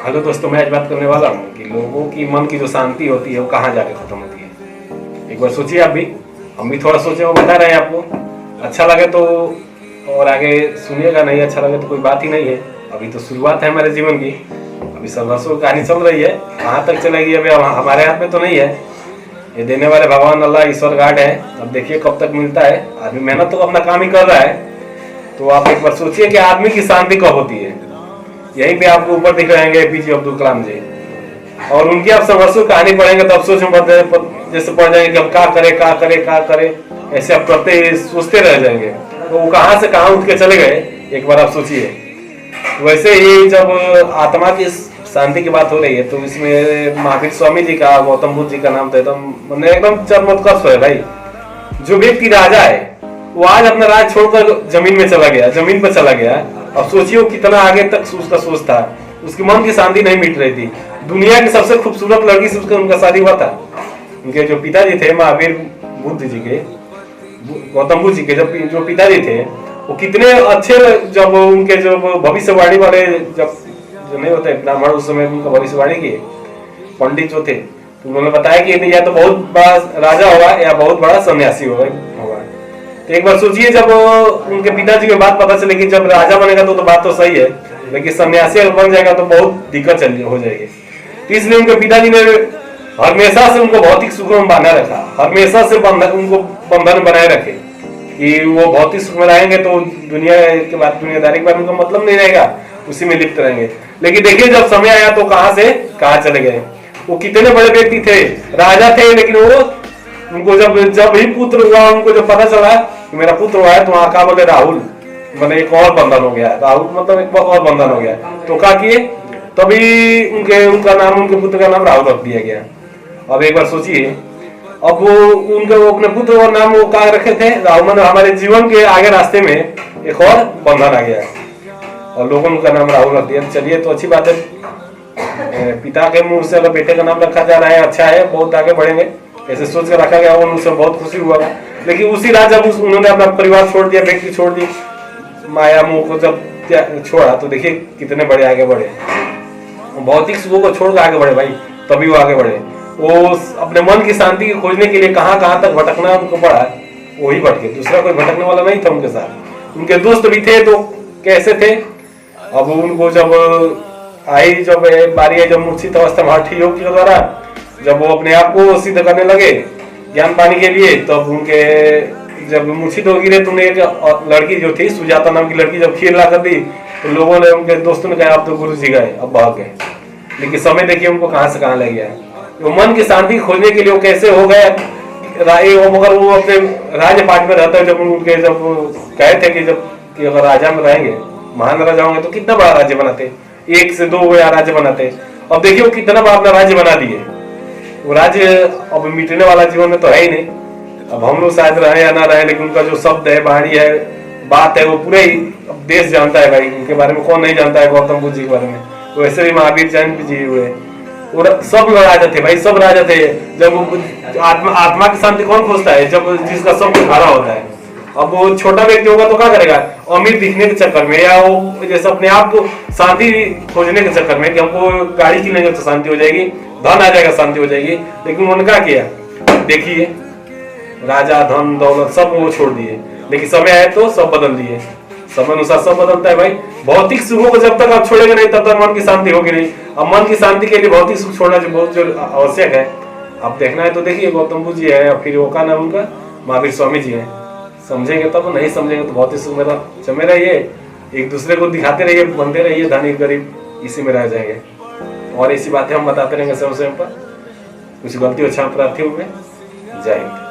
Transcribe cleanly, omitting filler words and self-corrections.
Hello दोस्तों, मैं आज बात करने वाला हूँ कि लोगों की मन की जो शांति होती है वो कहाँ जाके खत्म होती है। एक बार सोचिए आप भी, हम भी थोड़ा सोचे, वो बता रहे हैं आपको। अच्छा लगे तो और आगे सुनिएगा, नहीं अच्छा लगे तो कोई बात ही नहीं है। अभी तो शुरुआत है हमारे जीवन की, अभी संघर्षों की कहानी चल रही है। कहाँ तक चलेगी अभी हमारे हाथ में तो नहीं है। ये देने वाले भगवान अल्लाह ईश्वर गाड है। अब देखिए कब तक मिलता है। आदमी मेहनत तो अपना काम ही कर रहा है। तो आप एक बार सोचिए कि आदमी की शांति कब होती है। यहीं पे आपको ऊपर दिख रहेंगे APJ अब्दुल कलाम जी, और उनकी आप संघर्षों की कहानी पढ़ेंगे तो अफसोस में जैसे पढ़ जाएंगे कि हम क्या करे, ऐसे आप करते सोचते रह जाएंगे। तो वो कहाँ से कहाँ उठ के चले गए, एक बार आप सोचिए। वैसे ही जब आत्मा की शांति की बात हो रही है तो इसमें महावीर स्वामी जी का, गौतम बुद्ध जी का नाम तो एकदम चरमोत्कर्ष है भाई। जो व्यक्ति राजा है वो आज अपना राज छोड़कर जमीन में चला गया, जमीन पर चला गया। अब सोचिए कितना आगे तक उसका सोच था। उसके मन की शांति नहीं मिट रही थी। दुनिया की सबसे खूबसूरत लड़की से उनका शादी हुआ था। उनके जो पिताजी थे महावीर बुद्ध जी के, गौतम बुद्ध जी के जो पिताजी थे, वो कितने अच्छे, जब उनके जो भविष्यवाणी वाले जब जो नहीं होते ब्राह्मण, उस समय उनका भविष्यवाणी किए पंडित जो थे, तो उन्होंने बताया कि या तो बहुत बड़ा राजा होगा या बहुत बड़ा सन्यासी होगा। तो एक बार सोचिए, जब उनके पिताजी की बात पता चले कि जब राजा बनेगा तो बात तो सही है, लेकिन सन्यासी अगर बन जाएगा तो बहुत दिक्कत हो जाएगी। तो इसलिए उनके पिताजी ने हमेशा से उनको भौतिक सुख में बांधा रखा, हमेशा से उनको बंधन बनाए रखे कि वो भौतिक सुख में रहेंगे तो दुनिया के बाद दुनियादारी के बारे में उनका मतलब नहीं रहेगा, उसी में लिप्त रहेंगे। लेकिन देखिए जब समय आया तो कहां से कहां चले गए। वो कितने बड़े व्यक्ति थे, राजा थे, लेकिन वो उनको जब ही पुत्र हुआ, उनको जब पता चला कि मेरा पुत्र हुआ है, तो वहां का बोले राहुल, मतलब एक और बंधन हो गया। राहुल मतलब एक और बंधन हो गया। तो क्या किए, तभी उनका नाम, उनके पुत्र का नाम राहुल रख दिया गया। अब एक बार सोचिए, अब वो अपने पुत्र का नाम वो क्या रखे थे, राहुल। मतलब हमारे जीवन के आगे रास्ते में एक और बंधन आ गया और लोगों ने उनका नाम राहुल रख दिया। चलिए तो अच्छी बात है, पिता के मुंह से अगर बेटे का नाम रखा जा रहा है, अच्छा है, बहुत आगे बढ़ेंगे, ऐसे सोच कर रखा गया। उनसे बहुत खुशी हुआ। लेकिन उसी रात जब उन्होंने अपना परिवार छोड़ दिया, व्यक्ति छोड़ दी, माया मोह को जब छोड़ा, तो देखिए कितने बड़े आगे बढ़े। भौतिक सुखों को छोड़ कर आगे बढ़े भाई, तभी वो आगे बढ़े। वो अपने मन की शांति खोजने के लिए कहाँ कहाँ तक भटकना उनको पड़ा, वही भटके, दूसरा कोई भटकने वाला नहीं था उनके साथ। उनके दोस्त भी थे तो कैसे थे। अब उनको जब बारी आई, जब मूर्छित अवस्था हठी योग के द्वारा जब वो अपने आप को सिद्ध करने लगे ज्ञान पाने के लिए, तब उनके जब मूर्छित हो गिरे तो एक लड़की जो थी, सुजाता नाम की लड़की, जब खीर ला कर दी तो लोगों ने, उनके दोस्तों ने कहा अब तो गुरु जी गए, अब भाग गए। लेकिन समय देखिए उनको कहाँ से कहाँ ले गया। वो मन की शांति खोजने के लिए वो कैसे हो गए। मगर वो अपने राज्य पाठ में रहता है। जब कहे थे कि अगर राजा में रहेंगे, महान राजा होंगे, तो कितना बड़ा राज्य बनाते, 1 से 2 राज्य बनाते। अब देखिए वो कितना बड़ा अपना राज्य बना दिए। वो राज्य अब मिटने वाला जीवन में तो है ही नहीं। अब हम लोग शायद रहे या ना रहे, लेकिन उनका जो शब्द है, वाणी है, बात है, वो पूरे देश जानता है भाई। उनके बारे में कौन नहीं जानता है, गौतम बुद्ध जी के बारे में। वैसे भी महावीर जैन जी हुए, सब राजा थे भाई, सब राजा थे। जब आत्मा की शांति कौन खोजता है, जब जिसका सब कुछ भरा होता है। अब वो छोटा व्यक्ति होगा तो क्या करेगा, अमीर दिखने के चक्कर में, या वो जैसे अपने आप को शांति खोजने के चक्कर में कि हमको गाड़ी किनेंगे तो शांति हो जाएगी, धन आ जाएगा शांति हो जाएगी। लेकिन उन्होंने क्या किया, देखिए राजा, धन, दौलत सब वो छोड़ दिए। लेकिन समय आए तो सब बदल दिए। समय अनुसार सब बदलता है भाई। भौतिक सुखों को जब तक आप छोड़ेंगे नहीं, तब तक मन की शांति होगी नहीं। अब मन की शांति के लिए भौतिक सुख छोड़ना जो बहुत आवश्यक है। अब देखना है तो देखिए गौतम बुद्ध जी है, फिर वो का नाम उनका महावीर स्वामी जी है। समझेंगे तब, नहीं समझेंगे तो भौतिक सुख में जमे रहिए, एक दूसरे को दिखाते रहिए, बनते रहिए, धनिक गरीब इसी में रह जाएंगे। और ऐसी बातें हम बताते रहेंगे समय पर। कुछ गलती अच्छा प्रार्थी हुए। जय हिंद।